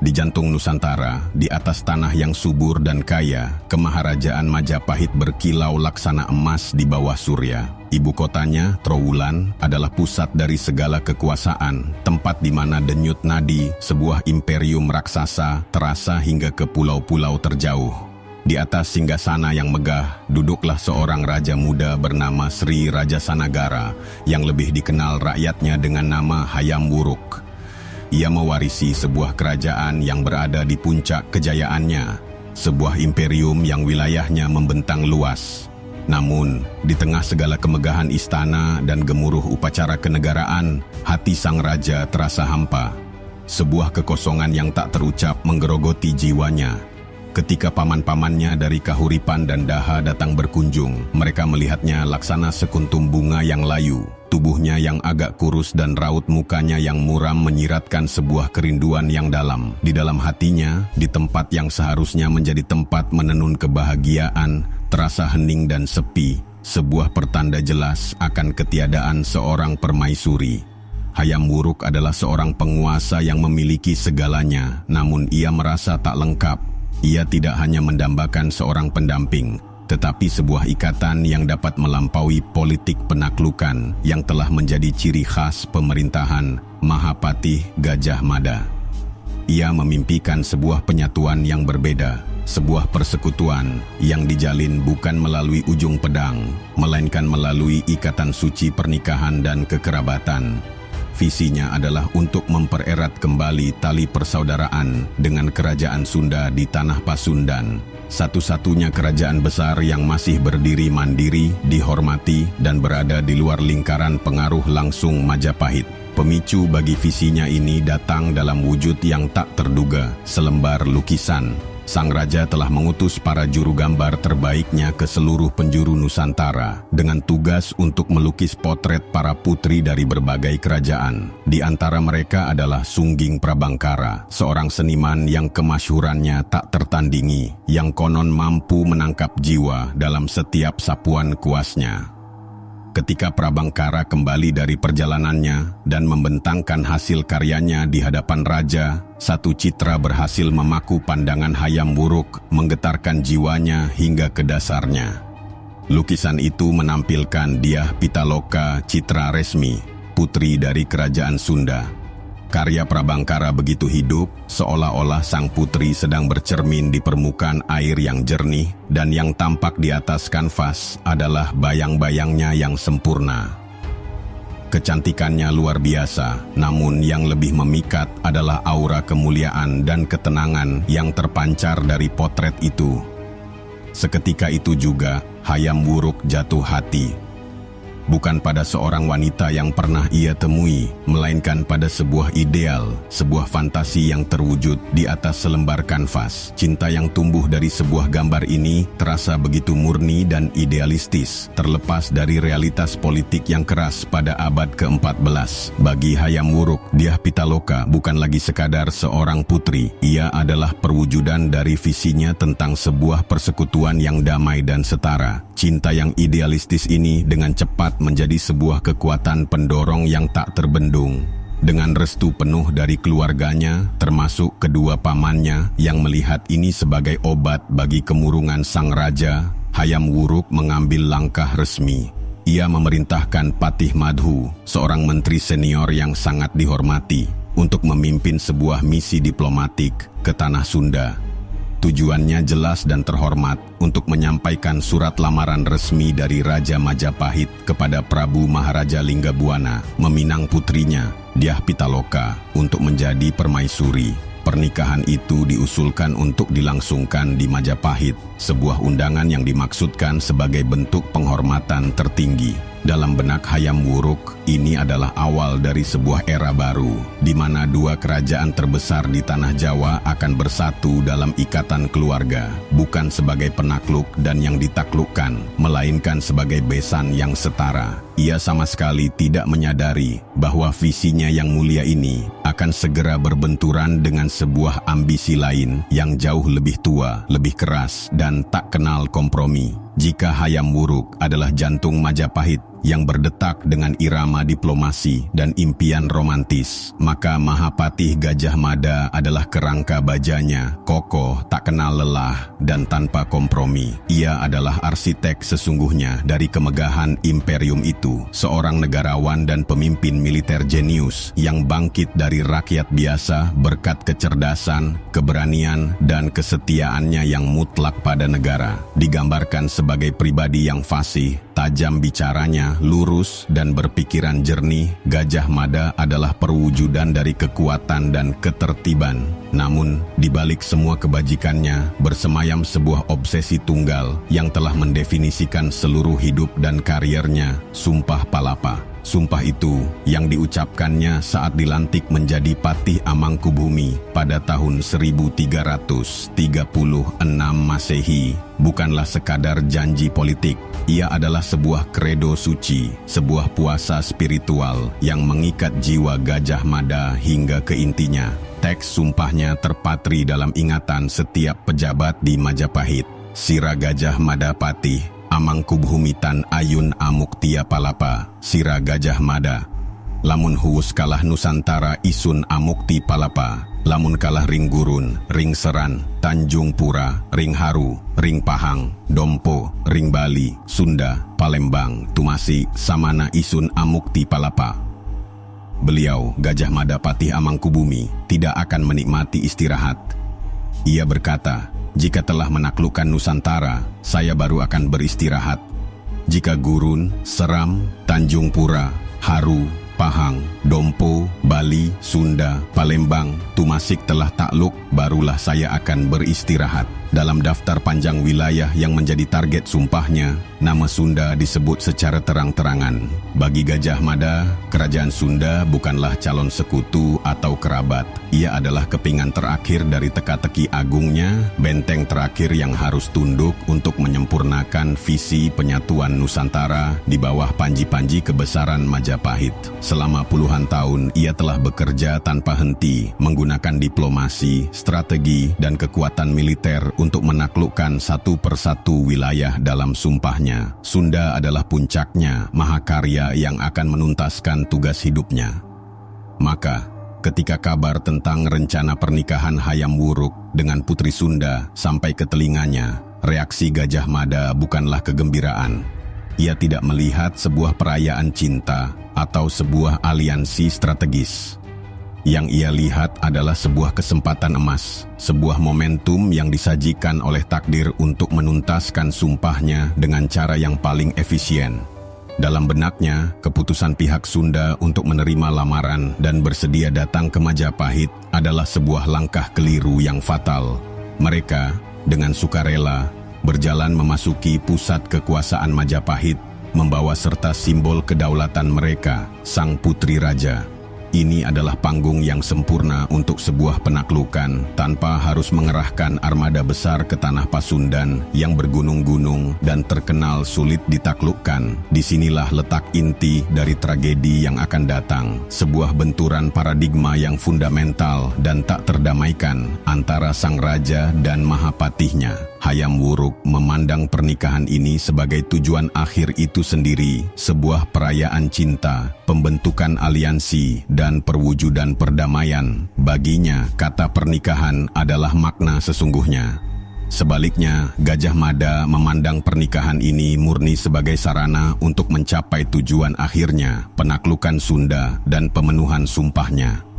Di jantung Nusantara, di atas tanah yang subur dan kaya, Kemaharajaan Majapahit berkilau laksana emas di bawah surya. Ibu kotanya, Trowulan, adalah pusat dari segala kekuasaan, tempat di mana denyut nadi sebuah imperium raksasa terasa hingga ke pulau-pulau terjauh. Di atas singgasana yang megah, duduklah seorang raja muda bernama Sri Raja Sanagara, yang lebih dikenal rakyatnya dengan nama Hayam Wuruk. Ia mewarisi sebuah kerajaan yang berada di puncak kejayaannya, sebuah imperium yang wilayahnya membentang luas. Namun, di tengah segala kemegahan istana dan gemuruh upacara kenegaraan, hati sang raja terasa hampa. Sebuah kekosongan yang tak terucap menggerogoti jiwanya. Ketika paman-pamannya dari Kahuripan dan Daha datang berkunjung, mereka melihatnya laksana sekuntum bunga yang layu. Tubuhnya yang agak kurus dan raut mukanya yang muram menyiratkan sebuah kerinduan yang dalam. Di dalam hatinya, di tempat yang seharusnya menjadi tempat menenun kebahagiaan, terasa hening dan sepi, sebuah pertanda jelas akan ketiadaan seorang permaisuri. Hayam Wuruk adalah seorang penguasa yang memiliki segalanya, namun ia merasa tak lengkap. Ia tidak hanya mendambakan seorang pendamping, tetapi sebuah ikatan yang dapat melampaui politik penaklukan yang telah menjadi ciri khas pemerintahan Mahapatih Gajah Mada. Ia memimpikan sebuah penyatuan yang berbeda, sebuah persekutuan yang dijalin bukan melalui ujung pedang, melainkan melalui ikatan suci pernikahan dan kekerabatan. Visinya adalah untuk mempererat kembali tali persaudaraan dengan kerajaan Sunda di tanah Pasundan, satu-satunya kerajaan besar yang masih berdiri mandiri, dihormati, dan berada di luar lingkaran pengaruh langsung Majapahit. Pemicu bagi visinya ini datang dalam wujud yang tak terduga, selembar lukisan. Sang raja telah mengutus para juru gambar terbaiknya ke seluruh penjuru Nusantara dengan tugas untuk melukis potret para putri dari berbagai kerajaan. Di antara mereka adalah Sungging Prabangkara, seorang seniman yang kemasyhurannya tak tertandingi, yang konon mampu menangkap jiwa dalam setiap sapuan kuasnya. Ketika Prabangkara kembali dari perjalanannya dan membentangkan hasil karyanya di hadapan raja, satu citra berhasil memaku pandangan Hayam Wuruk, menggetarkan jiwanya hingga ke dasarnya. Lukisan itu menampilkan Dyah Pitaloka Citra Resmi, putri dari kerajaan Sunda. Karya Prabangkara begitu hidup, seolah-olah sang putri sedang bercermin di permukaan air yang jernih, dan yang tampak di atas kanvas adalah bayang-bayangnya yang sempurna. Kecantikannya luar biasa, namun yang lebih memikat adalah aura kemuliaan dan ketenangan yang terpancar dari potret itu. Seketika itu juga, Hayam Wuruk jatuh hati. Bukan pada seorang wanita yang pernah ia temui, melainkan pada sebuah ideal, sebuah fantasi yang terwujud di atas selembar kanvas. Cinta yang tumbuh dari sebuah gambar ini terasa begitu murni dan idealistis, terlepas dari realitas politik yang keras pada abad ke-14. Bagi Hayam Wuruk, Dyah Pitaloka bukan lagi sekadar seorang putri. Ia adalah perwujudan dari visinya tentang sebuah persekutuan yang damai dan setara. Cinta yang idealistis ini dengan cepat menjadi sebuah kekuatan pendorong yang tak terbendung. Dengan restu penuh dari keluarganya, termasuk kedua pamannya yang melihat ini sebagai obat bagi kemurungan sang raja, Hayam Wuruk mengambil langkah resmi. Ia memerintahkan Patih Madhu, seorang menteri senior yang sangat dihormati, untuk memimpin sebuah misi diplomatik ke tanah Sunda. Tujuannya jelas dan terhormat, untuk menyampaikan surat lamaran resmi dari Raja Majapahit kepada Prabu Maharaja Linggabuana, meminang putrinya, Dyah Pitaloka, untuk menjadi permaisuri. Pernikahan itu diusulkan untuk dilangsungkan di Majapahit, sebuah undangan yang dimaksudkan sebagai bentuk penghormatan tertinggi. Dalam benak Hayam Wuruk, ini adalah awal dari sebuah era baru, di mana dua kerajaan terbesar di tanah Jawa akan bersatu dalam ikatan keluarga, bukan sebagai penakluk dan yang ditaklukkan, melainkan sebagai besan yang setara. Ia sama sekali tidak menyadari bahwa visinya yang mulia ini akan segera berbenturan dengan sebuah ambisi lain yang jauh lebih tua, lebih keras, dan tak kenal kompromi. Jika Hayam Wuruk adalah jantung Majapahit, yang berdetak dengan irama diplomasi dan impian romantis. Maka Mahapatih Gajah Mada adalah kerangka bajanya, kokoh, tak kenal lelah, dan tanpa kompromi. Ia adalah arsitek sesungguhnya dari kemegahan imperium itu, seorang negarawan dan pemimpin militer jenius yang bangkit dari rakyat biasa berkat kecerdasan, keberanian, dan kesetiaannya yang mutlak pada negara. Digambarkan sebagai pribadi yang fasih, tajam bicaranya, lurus, dan berpikiran jernih, Gajah Mada adalah perwujudan dari kekuatan dan ketertiban. Namun, di balik semua kebajikannya, bersemayam sebuah obsesi tunggal yang telah mendefinisikan seluruh hidup dan kariernya, Sumpah Palapa. Sumpah itu yang diucapkannya saat dilantik menjadi Patih Amangkubumi pada tahun 1336 Masehi bukanlah sekadar janji politik. Ia adalah sebuah kredo suci, sebuah puasa spiritual yang mengikat jiwa Gajah Mada hingga ke intinya. Teks sumpahnya terpatri dalam ingatan setiap pejabat di Majapahit. Sira Gajah Mada Patih Amangkubhumitan Ayun Amuktia Palapa, Sira Gajah Mada. Lamun huus kalah Nusantara isun Amukti Palapa, lamun kalah ring Gurun, ring Seran, Tanjung Pura, ring Haru, ring Pahang, Dompo, ring Bali, Sunda, Palembang, Tumasi, Samana isun Amukti Palapa. Beliau, Gajah Mada Patih Amangkubumi, tidak akan menikmati istirahat. Ia berkata, jika telah menaklukkan Nusantara, saya baru akan beristirahat. Jika Gurun, Seram, Tanjung Pura, Haru, Pahang, Dompo, Bali, Sunda, Palembang, Tumasik telah takluk, barulah saya akan beristirahat. Dalam daftar panjang wilayah yang menjadi target sumpahnya, nama Sunda disebut secara terang-terangan. Bagi Gajah Mada, kerajaan Sunda bukanlah calon sekutu atau kerabat. Ia adalah kepingan terakhir dari teka-teki agungnya, benteng terakhir yang harus tunduk untuk menyempurnakan visi penyatuan Nusantara di bawah panji-panji kebesaran Majapahit. Selama puluhan tahun, ia telah bekerja tanpa henti, menggunakan diplomasi, strategi, dan kekuatan militer untuk menaklukkan satu persatu wilayah dalam sumpahnya. Sunda adalah puncaknya, mahakarya yang akan menuntaskan tugas hidupnya. Maka, ketika kabar tentang rencana pernikahan Hayam Wuruk dengan Putri Sunda sampai ke telinganya, reaksi Gajah Mada bukanlah kegembiraan. Ia tidak melihat sebuah perayaan cinta atau sebuah aliansi strategis. Yang ia lihat adalah sebuah kesempatan emas, sebuah momentum yang disajikan oleh takdir untuk menuntaskan sumpahnya dengan cara yang paling efisien. Dalam benaknya, keputusan pihak Sunda untuk menerima lamaran dan bersedia datang ke Majapahit adalah sebuah langkah keliru yang fatal. Mereka, dengan sukarela, berjalan memasuki pusat kekuasaan Majapahit, membawa serta simbol kedaulatan mereka, Sang Putri Raja. Ini adalah panggung yang sempurna untuk sebuah penaklukan tanpa harus mengerahkan armada besar ke tanah Pasundan yang bergunung-gunung dan terkenal sulit ditaklukkan. Disinilah letak inti dari tragedi yang akan datang, sebuah benturan paradigma yang fundamental dan tak terdamaikan antara sang raja dan mahapatihnya. Hayam Wuruk memandang pernikahan ini sebagai tujuan akhir itu sendiri, sebuah perayaan cinta, pembentukan aliansi, dan perwujudan perdamaian. Baginya, kata pernikahan adalah makna sesungguhnya. Sebaliknya, Gajah Mada memandang pernikahan ini murni sebagai sarana untuk mencapai tujuan akhirnya, penaklukan Sunda dan pemenuhan sumpahnya.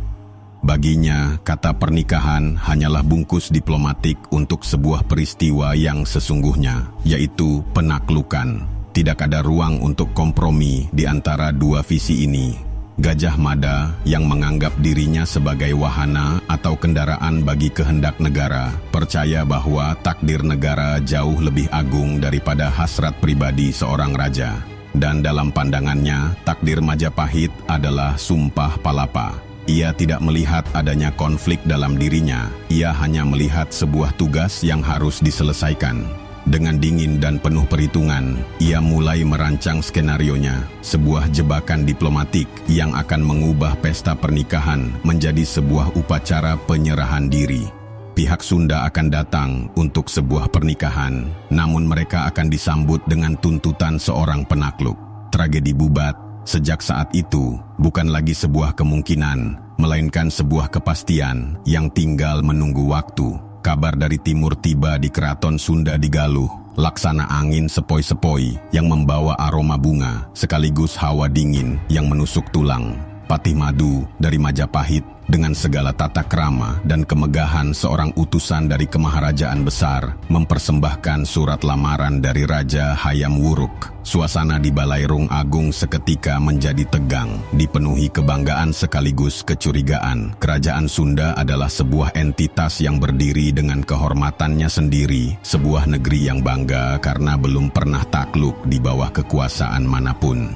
Baginya, kata pernikahan hanyalah bungkus diplomatik untuk sebuah peristiwa yang sesungguhnya, yaitu penaklukan. Tidak ada ruang untuk kompromi di antara dua visi ini. Gajah Mada yang menganggap dirinya sebagai wahana atau kendaraan bagi kehendak negara, percaya bahwa takdir negara jauh lebih agung daripada hasrat pribadi seorang raja. Dan dalam pandangannya, takdir Majapahit adalah Sumpah Palapa. Ia tidak melihat adanya konflik dalam dirinya, ia hanya melihat sebuah tugas yang harus diselesaikan. Dengan dingin dan penuh perhitungan, ia mulai merancang skenarionya, sebuah jebakan diplomatik yang akan mengubah pesta pernikahan menjadi sebuah upacara penyerahan diri. Pihak Sunda akan datang untuk sebuah pernikahan, namun mereka akan disambut dengan tuntutan seorang penakluk. tragedi Bubat, sejak saat itu, bukan lagi sebuah kemungkinan, melainkan sebuah kepastian yang tinggal menunggu waktu. Kabar dari timur tiba di Keraton Sunda di Galuh, laksana angin sepoi-sepoi yang membawa aroma bunga, sekaligus hawa dingin yang menusuk tulang. Patih Madu dari Majapahit dengan segala tata krama dan kemegahan seorang utusan dari kemaharajaan besar mempersembahkan surat lamaran dari Raja Hayam Wuruk. Suasana di Balairung Agung seketika menjadi tegang, dipenuhi kebanggaan sekaligus kecurigaan. Kerajaan Sunda adalah sebuah entitas yang berdiri dengan kehormatannya sendiri, sebuah negeri yang bangga karena belum pernah takluk di bawah kekuasaan manapun.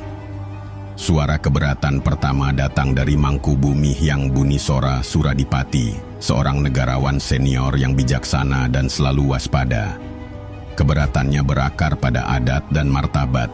Suara keberatan pertama datang dari Mangkubumi Hyang Bunisora Suradipati, seorang negarawan senior yang bijaksana dan selalu waspada. Keberatannya berakar pada adat dan martabat.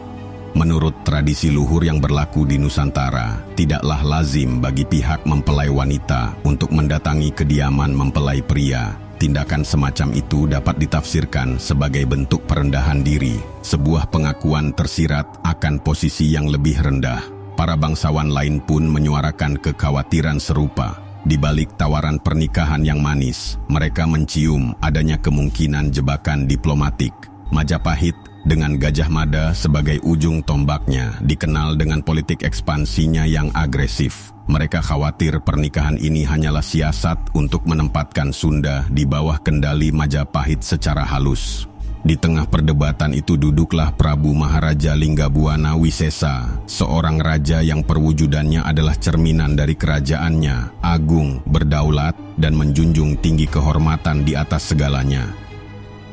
Menurut tradisi luhur yang berlaku di Nusantara, tidaklah lazim bagi pihak mempelai wanita untuk mendatangi kediaman mempelai pria. Tindakan semacam itu dapat ditafsirkan sebagai bentuk perendahan diri, sebuah pengakuan tersirat akan posisi yang lebih rendah. Para bangsawan lain pun menyuarakan kekhawatiran serupa. Di balik tawaran pernikahan yang manis, mereka mencium adanya kemungkinan jebakan diplomatik. Majapahit dengan Gajah Mada sebagai ujung tombaknya dikenal dengan politik ekspansinya yang agresif. Mereka khawatir pernikahan ini hanyalah siasat untuk menempatkan Sunda di bawah kendali Majapahit secara halus. Di tengah perdebatan itu duduklah Prabu Maharaja Linggabuana Wisesa, seorang raja yang perwujudannya adalah cerminan dari kerajaannya, agung, berdaulat, dan menjunjung tinggi kehormatan di atas segalanya.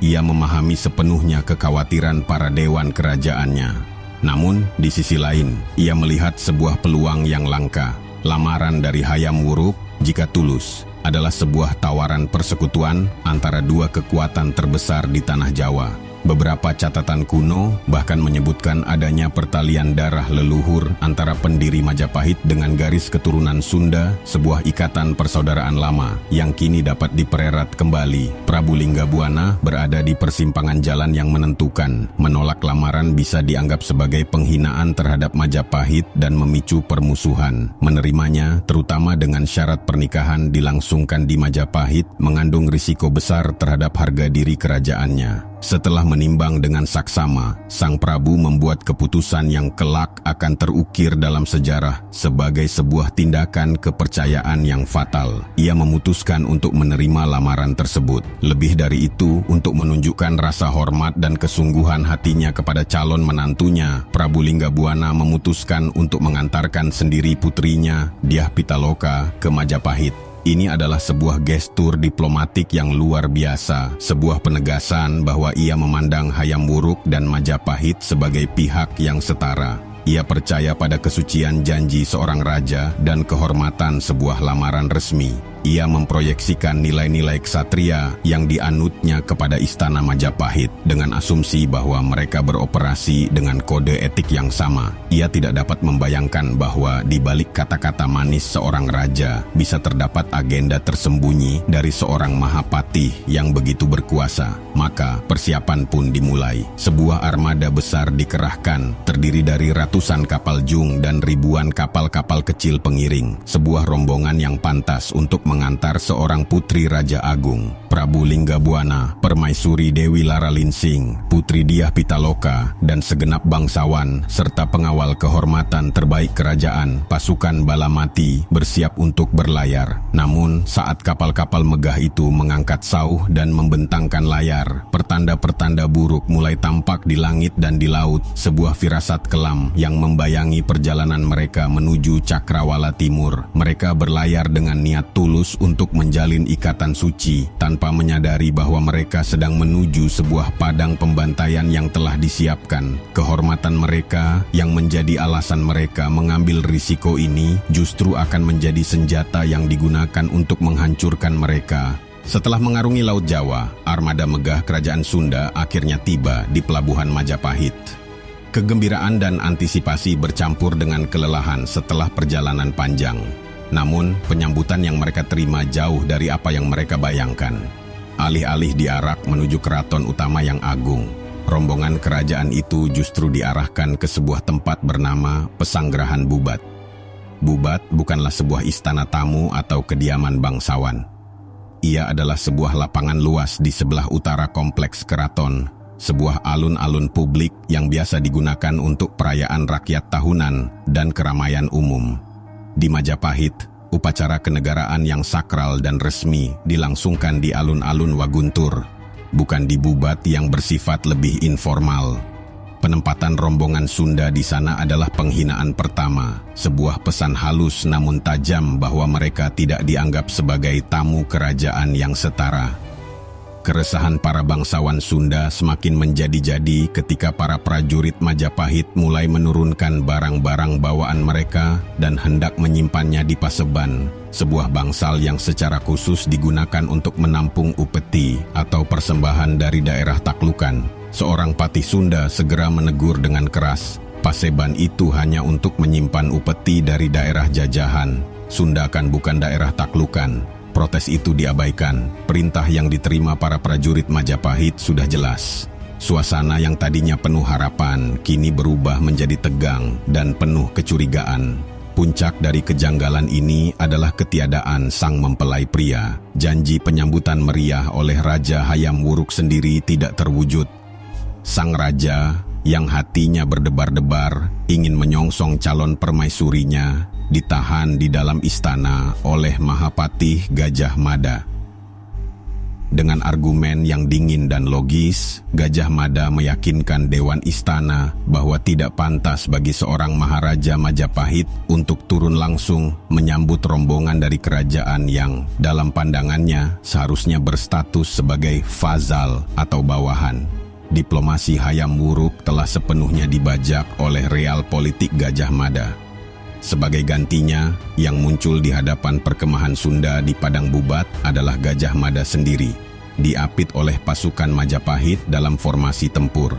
Ia memahami sepenuhnya kekhawatiran para dewan kerajaannya. Namun, di sisi lain, ia melihat sebuah peluang yang langka. Lamaran dari Hayam Wuruk, jika tulus, adalah sebuah tawaran persekutuan antara dua kekuatan terbesar di tanah Jawa. Beberapa catatan kuno bahkan menyebutkan adanya pertalian darah leluhur antara pendiri Majapahit dengan garis keturunan Sunda, sebuah ikatan persaudaraan lama yang kini dapat dipererat kembali. Prabu Linggabuana berada di persimpangan jalan yang menentukan. Menolak lamaran bisa dianggap sebagai penghinaan terhadap Majapahit dan memicu permusuhan. Menerimanya, terutama dengan syarat pernikahan dilangsungkan di Majapahit, mengandung risiko besar terhadap harga diri kerajaannya. Setelah menimbang dengan saksama, Sang Prabu membuat keputusan yang kelak akan terukir dalam sejarah sebagai sebuah tindakan kepercayaan yang fatal. Ia memutuskan untuk menerima lamaran tersebut. Lebih dari itu, untuk menunjukkan rasa hormat dan kesungguhan hatinya kepada calon menantunya, Prabu Linggabuana memutuskan untuk mengantarkan sendiri putrinya, Dyah Pitaloka, ke Majapahit. Ini adalah sebuah gestur diplomatik yang luar biasa, sebuah penegasan bahwa ia memandang Hayam Wuruk dan Majapahit sebagai pihak yang setara. Ia percaya pada kesucian janji seorang raja dan kehormatan sebuah lamaran resmi. Ia memproyeksikan nilai-nilai ksatria yang dianutnya kepada istana Majapahit dengan asumsi bahwa mereka beroperasi dengan kode etik yang sama. Ia tidak dapat membayangkan bahwa di balik kata-kata manis seorang raja bisa terdapat agenda tersembunyi dari seorang mahapatih yang begitu berkuasa. Maka persiapan pun dimulai. Sebuah armada besar dikerahkan, terdiri dari ratusan kapal jung dan ribuan kapal-kapal kecil pengiring. Sebuah rombongan yang pantas untuk mengantar seorang putri Raja Agung, Prabu Linggabuana, Permaisuri Dewi Laralinsing, Putri Dyah Pitaloka, dan segenap bangsawan serta pengawal kehormatan terbaik kerajaan, pasukan bala mati, bersiap untuk berlayar. Namun, saat kapal-kapal megah itu mengangkat sauh dan membentangkan layar, pertanda-pertanda buruk mulai tampak di langit dan di laut, sebuah firasat kelam yang membayangi perjalanan mereka menuju Cakrawala Timur. Mereka berlayar dengan niat tulus untuk menjalin ikatan suci, tanpa menyadari bahwa mereka sedang menuju sebuah padang pembantaian yang telah disiapkan. Kehormatan mereka yang menjadi alasan mereka mengambil risiko ini justru akan menjadi senjata yang digunakan untuk menghancurkan mereka. Setelah mengarungi Laut Jawa, armada megah kerajaan Sunda akhirnya tiba di pelabuhan Majapahit. Kegembiraan dan antisipasi bercampur dengan kelelahan setelah perjalanan panjang. Namun, penyambutan yang mereka terima jauh dari apa yang mereka bayangkan. Alih-alih diarak menuju keraton utama yang agung, Rombongan kerajaan itu justru diarahkan ke sebuah tempat bernama Pesanggerahan Bubat. Bubat bukanlah sebuah istana tamu atau kediaman bangsawan. Ia adalah sebuah lapangan luas di sebelah utara kompleks keraton, sebuah alun-alun publik yang biasa digunakan untuk perayaan rakyat tahunan dan keramaian umum. Di Majapahit, upacara kenegaraan yang sakral dan resmi dilangsungkan di alun-alun Waguntur, bukan di Bubat yang bersifat lebih informal. Penempatan rombongan Sunda di sana adalah penghinaan pertama, sebuah pesan halus namun tajam bahwa mereka tidak dianggap sebagai tamu kerajaan yang setara. Keresahan para bangsawan Sunda semakin menjadi-jadi ketika para prajurit Majapahit mulai menurunkan barang-barang bawaan mereka dan hendak menyimpannya di Paseban, sebuah bangsal yang secara khusus digunakan untuk menampung upeti atau persembahan dari daerah taklukan. Seorang patih Sunda segera menegur dengan keras, Paseban itu hanya untuk menyimpan upeti dari daerah jajahan. Sunda kan bukan daerah taklukan. Protes itu diabaikan. Perintah yang diterima para prajurit Majapahit sudah jelas. Suasana yang tadinya penuh harapan kini berubah menjadi tegang dan penuh kecurigaan. Puncak dari kejanggalan ini adalah ketiadaan sang mempelai pria. Janji penyambutan meriah oleh Raja Hayam Wuruk sendiri tidak terwujud. Sang raja yang hatinya berdebar-debar ingin menyongsong calon permaisurinya ditahan di dalam istana oleh Mahapatih Gajah Mada. Dengan argumen yang dingin dan logis, Gajah Mada meyakinkan Dewan Istana bahwa tidak pantas bagi seorang Maharaja Majapahit untuk turun langsung menyambut rombongan dari kerajaan yang dalam pandangannya seharusnya berstatus sebagai fazal atau bawahan. Diplomasi Hayam Wuruk telah sepenuhnya dibajak oleh real politik Gajah Mada. Sebagai gantinya, yang muncul di hadapan perkemahan Sunda di Padang Bubat adalah Gajah Mada sendiri, diapit oleh pasukan Majapahit dalam formasi tempur.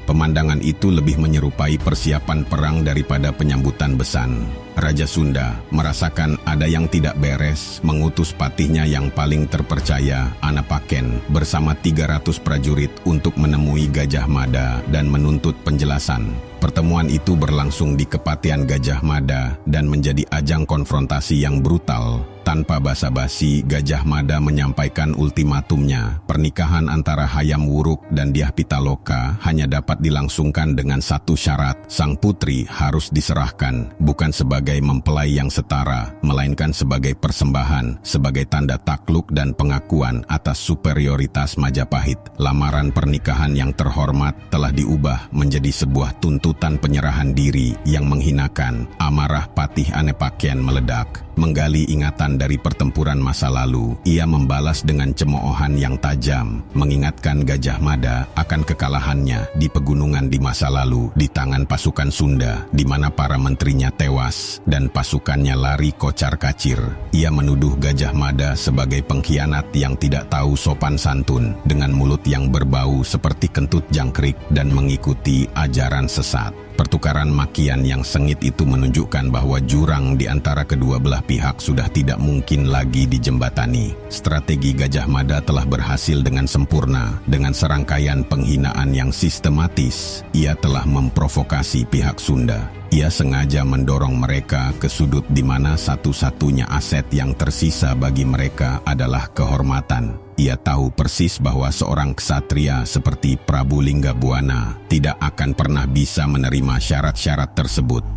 Pemandangan itu lebih menyerupai persiapan perang daripada penyambutan besan. Raja Sunda merasakan ada yang tidak beres, mengutus patihnya yang paling terpercaya, Anapaken, bersama 300 prajurit untuk menemui Gajah Mada dan menuntut penjelasan. Pertemuan itu berlangsung di Kepatihan Gajah Mada dan menjadi ajang konfrontasi yang brutal. Tanpa basa-basi, Gajah Mada menyampaikan ultimatumnya. Pernikahan antara Hayam Wuruk dan Dyah Pitaloka hanya dapat dilangsungkan dengan satu syarat. Sang putri harus diserahkan, bukan sebagai mempelai yang setara, melainkan sebagai persembahan, sebagai tanda takluk dan pengakuan atas superioritas Majapahit. Lamaran pernikahan yang terhormat telah diubah menjadi sebuah tuntutan penyerahan diri yang menghinakan. Amarah Patih Anapaken meledak. Menggali ingatan dari pertempuran masa lalu, ia membalas dengan cemoohan yang tajam, mengingatkan Gajah Mada akan kekalahannya di pegunungan di masa lalu di tangan pasukan Sunda, di mana para menterinya tewas dan pasukannya lari kocar-kacir. Ia menuduh Gajah Mada sebagai pengkhianat yang tidak tahu sopan santun, dengan mulut yang berbau seperti kentut jangkrik dan mengikuti ajaran sesat. Pertukaran makian yang sengit itu menunjukkan bahwa jurang di antara kedua belah pihak sudah tidak mungkin lagi dijembatani. Strategi Gajah Mada telah berhasil dengan sempurna. Dengan serangkaian penghinaan yang sistematis, ia telah memprovokasi pihak Sunda. Ia sengaja mendorong mereka ke sudut di mana satu-satunya aset yang tersisa bagi mereka adalah kehormatan. Ia tahu persis bahwa seorang ksatria seperti Prabu Linggabuana tidak akan pernah bisa menerima syarat-syarat tersebut.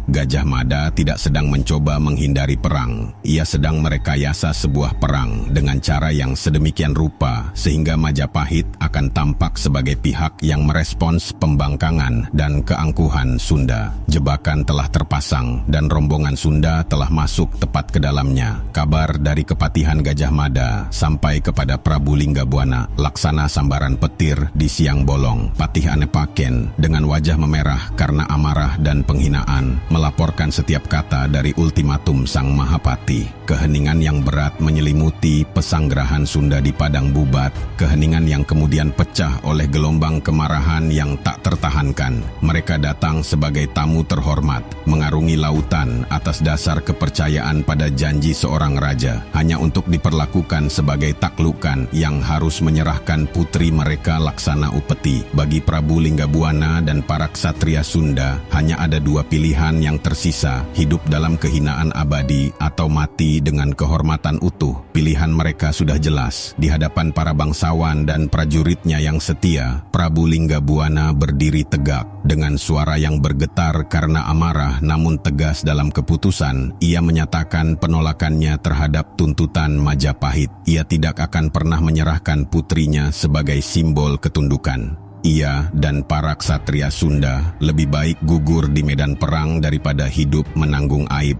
Gajah Mada tidak sedang mencoba menghindari perang. Ia sedang merekayasa sebuah perang dengan cara yang sedemikian rupa sehingga Majapahit akan tampak sebagai pihak yang merespons pembangkangan dan keangkuhan Sunda. Jebakan telah terpasang dan rombongan Sunda telah masuk tepat ke dalamnya. Kabar dari Kepatihan Gajah Mada sampai kepada Prabu Linggabuana laksana sambaran petir di siang bolong. Patih Anapaken dengan wajah memerah karena amarah dan penghinaan melaporkan setiap kata dari ultimatum Sang Mahapati. Keheningan yang berat menyelimuti pesanggerahan Sunda di Padang Bubat, keheningan yang kemudian pecah oleh gelombang kemarahan yang tak tertahankan. Mereka datang sebagai tamu terhormat, mengarungi lautan atas dasar kepercayaan pada janji seorang raja, hanya untuk diperlakukan sebagai taklukan yang harus menyerahkan putri mereka Laksana Upeti. Bagi Prabu Linggabuana dan para ksatria Sunda, hanya ada dua pilihan yang tersisa, hidup dalam kehinaan abadi atau mati dengan kehormatan utuh. Pilihan mereka sudah jelas. Di hadapan para bangsawan dan prajuritnya yang setia, Prabu Linggabuana berdiri tegak. Dengan suara yang bergetar karena amarah namun tegas dalam keputusan, ia menyatakan penolakannya terhadap tuntutan Majapahit. Ia tidak akan pernah menyerahkan putrinya sebagai simbol ketundukan. Ia dan para ksatria Sunda lebih baik gugur di medan perang daripada hidup menanggung aib.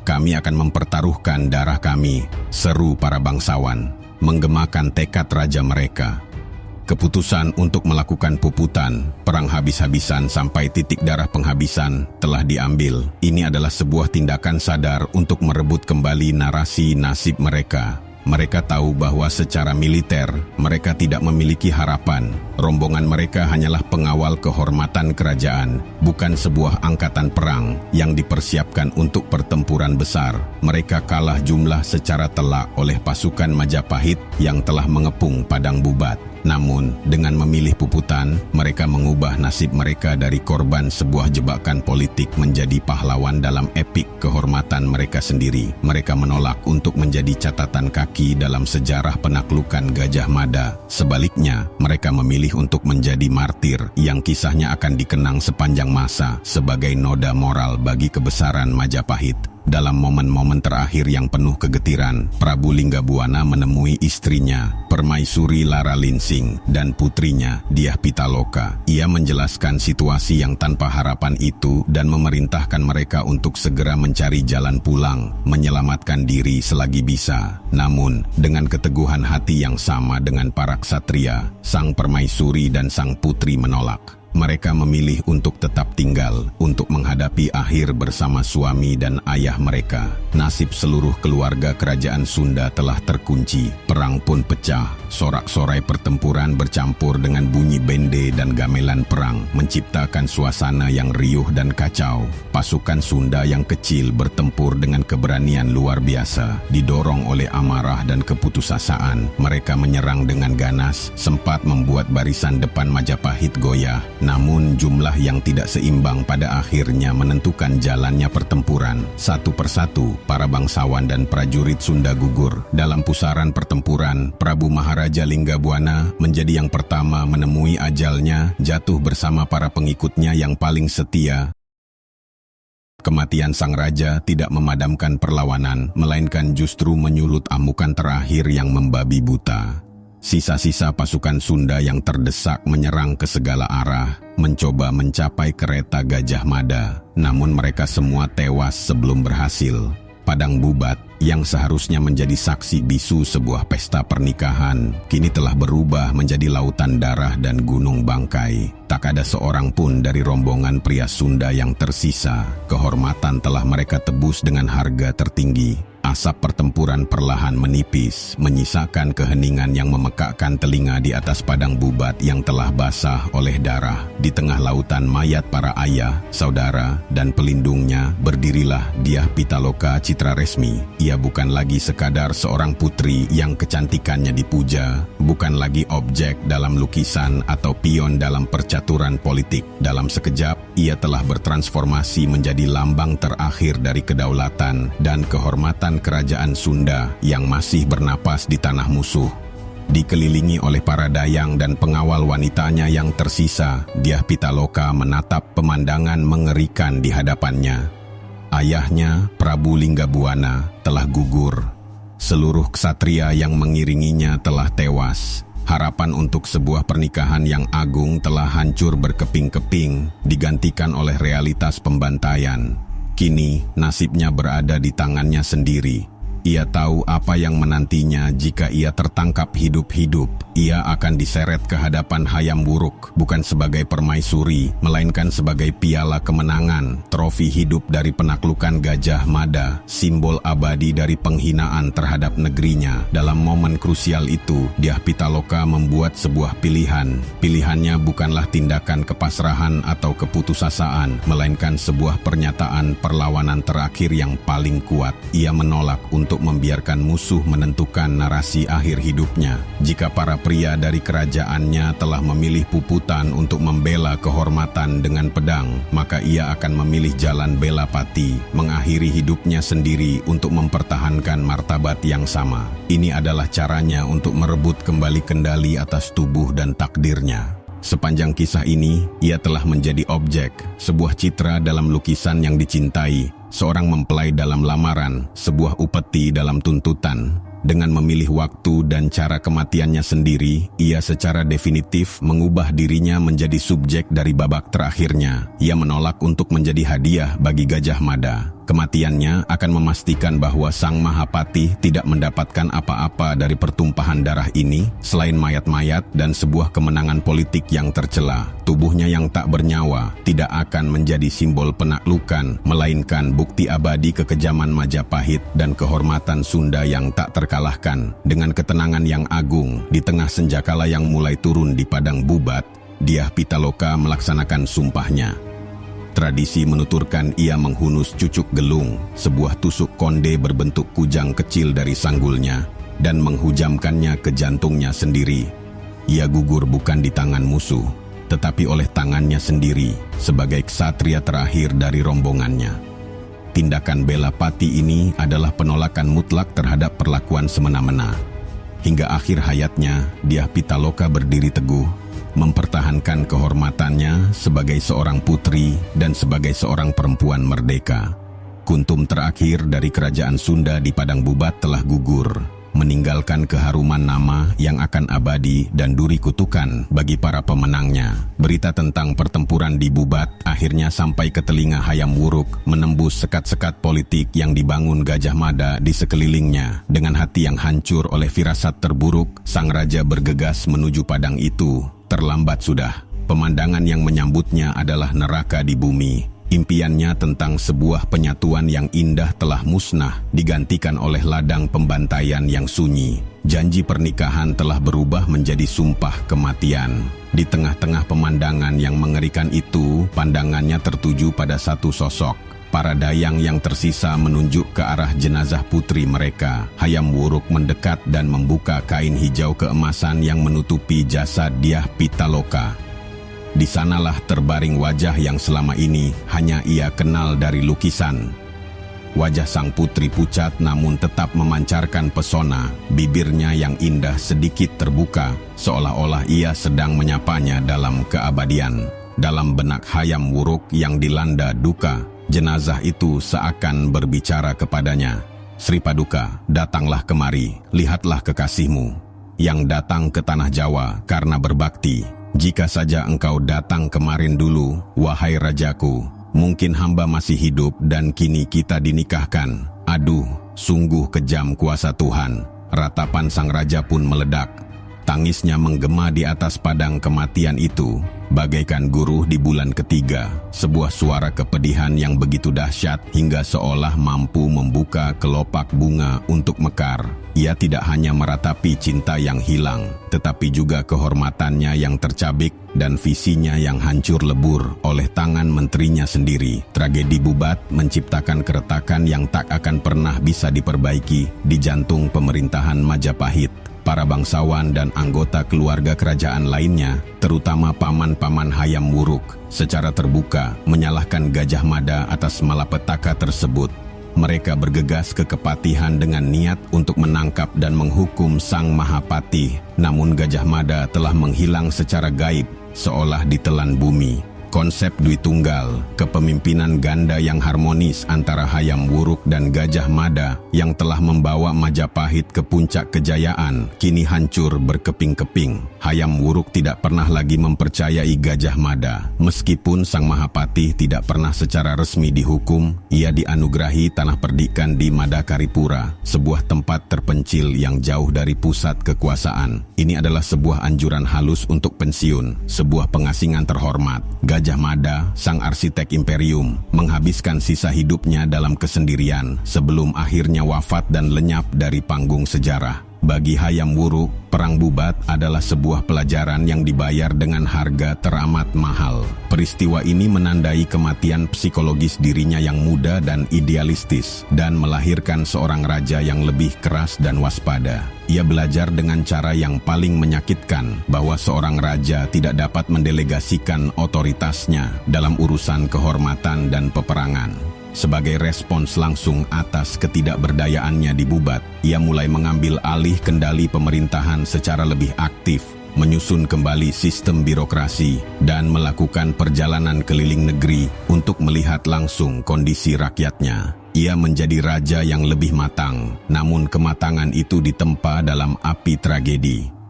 Kami akan mempertaruhkan darah kami, seru para bangsawan, menggemakan tekad raja mereka. Keputusan untuk melakukan puputan, perang habis-habisan sampai titik darah penghabisan telah diambil. Ini adalah sebuah tindakan sadar untuk merebut kembali narasi nasib mereka. Mereka tahu bahwa secara militer, mereka tidak memiliki harapan. Rombongan mereka hanyalah pengawal kehormatan kerajaan, bukan sebuah angkatan perang yang dipersiapkan untuk pertempuran besar. Mereka kalah jumlah secara telak oleh pasukan Majapahit yang telah mengepung Padang Bubat. Namun, dengan memilih puputan, mereka mengubah nasib mereka dari korban sebuah jebakan politik menjadi pahlawan dalam epik kehormatan mereka sendiri. Mereka menolak untuk menjadi catatan kaki dalam sejarah penaklukan Gajah Mada. Sebaliknya, mereka memilih untuk menjadi martir yang kisahnya akan dikenang sepanjang masa sebagai noda moral bagi kebesaran Majapahit. Dalam momen-momen terakhir yang penuh kegetiran, Prabu Linggabuana menemui istrinya, Permaisuri Lara Linsing, dan putrinya, Dyah Pitaloka. Ia menjelaskan situasi yang tanpa harapan itu dan memerintahkan mereka untuk segera mencari jalan pulang, menyelamatkan diri selagi bisa. Namun, dengan keteguhan hati yang sama dengan para ksatria, sang permaisuri dan sang putri menolak. Mereka memilih untuk tetap tinggal, untuk menghadapi akhir bersama suami dan ayah mereka. Nasib seluruh keluarga kerajaan Sunda telah terkunci. Perang pun pecah. Sorak-sorai pertempuran bercampur dengan bunyi bende dan gamelan perang, menciptakan suasana yang riuh dan kacau. Pasukan Sunda yang kecil bertempur dengan keberanian luar biasa. Didorong oleh amarah dan keputusasaan, mereka menyerang dengan ganas, sempat membuat barisan depan Majapahit goyah. Namun jumlah yang tidak seimbang pada akhirnya menentukan jalannya pertempuran. Satu persatu, para bangsawan dan prajurit Sunda gugur. Dalam pusaran pertempuran, Prabu Maharaja Linggabuana menjadi yang pertama menemui ajalnya, jatuh bersama para pengikutnya yang paling setia. Kematian sang raja tidak memadamkan perlawanan, melainkan justru menyulut amukan terakhir yang membabi buta. Sisa-sisa pasukan Sunda yang terdesak menyerang ke segala arah, mencoba mencapai kereta Gajah Mada. Namun mereka semua tewas sebelum berhasil. Padang Bubat, yang seharusnya menjadi saksi bisu sebuah pesta pernikahan, kini telah berubah menjadi lautan darah dan gunung bangkai. Tak ada seorang pun dari rombongan pria Sunda yang tersisa. Kehormatan telah mereka tebus dengan harga tertinggi. Asap pertempuran perlahan menipis, menyisakan keheningan yang memekakkan telinga di atas Padang Bubat yang telah basah oleh darah. Di tengah lautan mayat para ayah, saudara, dan pelindungnya, berdirilah Dyah Pitaloka Citraresmi. Ia bukan lagi sekadar seorang putri yang kecantikannya dipuja, bukan lagi objek dalam lukisan atau pion dalam percaturan politik. Dalam sekejap, ia telah bertransformasi menjadi lambang terakhir dari kedaulatan dan kehormatan kerajaan Sunda yang masih bernapas di tanah musuh. Dikelilingi oleh para dayang dan pengawal wanitanya yang tersisa, Dyah Pitaloka menatap pemandangan mengerikan di hadapannya. Ayahnya, Prabu Linggabuana, telah gugur. Seluruh ksatria yang mengiringinya telah tewas. Harapan untuk sebuah pernikahan yang agung telah hancur berkeping-keping, digantikan oleh realitas pembantaian. Kini, nasibnya berada di tangannya sendiri. Ia tahu apa yang menantinya jika ia tertangkap hidup-hidup. Ia akan diseret ke hadapan Hayam Wuruk, bukan sebagai permaisuri, melainkan sebagai piala kemenangan, trofi hidup dari penaklukan Gajah Mada, simbol abadi dari penghinaan terhadap negerinya. Dalam momen krusial itu, Dyah Pitaloka membuat sebuah pilihan. Pilihannya bukanlah tindakan kepasrahan atau keputusasaan, melainkan sebuah pernyataan perlawanan terakhir yang paling kuat. Ia menolak untuk membiarkan musuh menentukan narasi akhir hidupnya. Jika para pria dari kerajaannya telah memilih puputan untuk membela kehormatan dengan pedang, maka ia akan memilih jalan bela pati, mengakhiri hidupnya sendiri untuk mempertahankan martabat yang sama. Ini adalah caranya untuk merebut kembali kendali atas tubuh dan takdirnya. Sepanjang kisah ini, ia telah menjadi objek, sebuah citra dalam lukisan yang dicintai, seorang mempelai dalam lamaran, sebuah upeti dalam tuntutan. Dengan memilih waktu dan cara kematiannya sendiri, ia secara definitif mengubah dirinya menjadi subjek dari babak terakhirnya. Ia menolak untuk menjadi hadiah bagi Gajah Mada. Kematiannya akan memastikan bahwa Sang Mahapati tidak mendapatkan apa-apa dari pertumpahan darah ini, selain mayat-mayat dan sebuah kemenangan politik yang tercela. Tubuhnya yang tak bernyawa tidak akan menjadi simbol penaklukan, melainkan bukti abadi kekejaman Majapahit dan kehormatan Sunda yang tak terkalahkan. Dengan ketenangan yang agung, di tengah senjakala yang mulai turun di padang Bubat, Dyah Pitaloka melaksanakan sumpahnya. Tradisi menuturkan ia menghunus cucuk gelung, sebuah tusuk konde berbentuk kujang kecil dari sanggulnya, dan menghujamkannya ke jantungnya sendiri. Ia gugur bukan di tangan musuh, tetapi oleh tangannya sendiri, sebagai ksatria terakhir dari rombongannya. Tindakan bela pati ini adalah penolakan mutlak terhadap perlakuan semena-mena. Hingga akhir hayatnya, Dyah Pitaloka berdiri teguh, mempertahankan kehormatannya sebagai seorang putri dan sebagai seorang perempuan merdeka. Kuntum terakhir dari kerajaan Sunda di Padang Bubat telah gugur, meninggalkan keharuman nama yang akan abadi dan duri kutukan bagi para pemenangnya. Berita tentang pertempuran di Bubat akhirnya sampai ke telinga Hayam Wuruk, menembus sekat-sekat politik yang dibangun Gajah Mada di sekelilingnya. Dengan hati yang hancur oleh firasat terburuk, sang raja bergegas menuju padang itu. Terlambat sudah. Pemandangan yang menyambutnya adalah neraka di bumi. Impiannya tentang sebuah penyatuan yang indah telah musnah, digantikan oleh ladang pembantaian yang sunyi. Janji pernikahan telah berubah menjadi sumpah kematian. Di tengah-tengah pemandangan yang mengerikan itu, pandangannya tertuju pada satu sosok. Para dayang yang tersisa menunjuk ke arah jenazah putri mereka. Hayam Wuruk mendekat dan membuka kain hijau keemasan yang menutupi jasad Dyah Pitaloka. Di sanalah terbaring wajah yang selama ini hanya ia kenal dari lukisan. Wajah sang putri pucat namun tetap memancarkan pesona. Bibirnya yang indah sedikit terbuka, seolah-olah ia sedang menyapanya dalam keabadian. Dalam benak Hayam Wuruk yang dilanda duka, jenazah itu seakan berbicara kepadanya. Sri Paduka, datanglah kemari, lihatlah kekasihmu, yang datang ke tanah Jawa karena berbakti. Jika saja engkau datang kemarin dulu, wahai rajaku, mungkin hamba masih hidup dan kini kita dinikahkan. Aduh, sungguh kejam kuasa Tuhan. Ratapan sang raja pun meledak. Tangisnya menggema di atas padang kematian itu, bagaikan guruh di bulan ketiga. Sebuah suara kepedihan yang begitu dahsyat hingga seolah mampu membuka kelopak bunga untuk mekar. Ia tidak hanya meratapi cinta yang hilang, tetapi juga kehormatannya yang tercabik dan visinya yang hancur lebur oleh tangan menterinya sendiri. Tragedi Bubat menciptakan keretakan yang tak akan pernah bisa diperbaiki di jantung pemerintahan Majapahit. Para bangsawan dan anggota keluarga kerajaan lainnya, terutama paman-paman Hayam Wuruk, secara terbuka menyalahkan Gajah Mada atas malapetaka tersebut. Mereka bergegas ke Kepatihan dengan niat untuk menangkap dan menghukum Sang Mahapati. Namun Gajah Mada telah menghilang secara gaib, seolah ditelan bumi. Konsep Dwi Tunggal, kepemimpinan ganda yang harmonis antara Hayam Wuruk dan Gajah Mada yang telah membawa Majapahit ke puncak kejayaan, kini hancur berkeping-keping. Hayam Wuruk tidak pernah lagi mempercayai Gajah Mada. Meskipun Sang Mahapatih tidak pernah secara resmi dihukum, ia dianugerahi tanah perdikan di Madakaripura, sebuah tempat terpencil yang jauh dari pusat kekuasaan. Ini adalah sebuah anjuran halus untuk pensiun, sebuah pengasingan terhormat. Gajah Mada, sang arsitek imperium, menghabiskan sisa hidupnya dalam kesendirian sebelum akhirnya wafat dan lenyap dari panggung sejarah. Bagi Hayam Wuruk, Perang Bubat adalah sebuah pelajaran yang dibayar dengan harga teramat mahal. Peristiwa ini menandai kematian psikologis dirinya yang muda dan idealistis, dan melahirkan seorang raja yang lebih keras dan waspada. Ia belajar dengan cara yang paling menyakitkan bahwa seorang raja tidak dapat mendelegasikan otoritasnya dalam urusan kehormatan dan peperangan. Sebagai respons langsung atas ketidakberdayaannya di Bubat, ia mulai mengambil alih kendali pemerintahan secara lebih aktif, menyusun kembali sistem birokrasi, dan melakukan perjalanan keliling negeri untuk melihat langsung kondisi rakyatnya. Ia menjadi raja yang lebih matang, namun kematangan itu ditempa dalam api tragedi.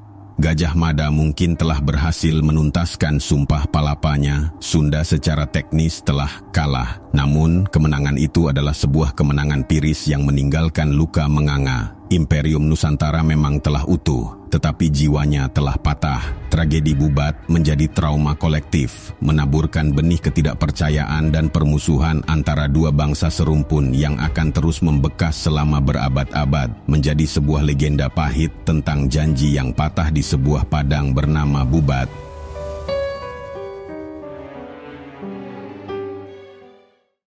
Gajah Mada mungkin telah berhasil menuntaskan sumpah palapanya. Sunda secara teknis telah kalah, namun kemenangan itu adalah sebuah kemenangan tiris yang meninggalkan luka menganga. Imperium Nusantara memang telah utuh, tetapi jiwanya telah patah. Tragedi Bubat menjadi trauma kolektif, menaburkan benih ketidakpercayaan dan permusuhan antara dua bangsa serumpun yang akan terus membekas selama berabad-abad, menjadi sebuah legenda pahit tentang janji yang patah di sebuah padang bernama Bubat.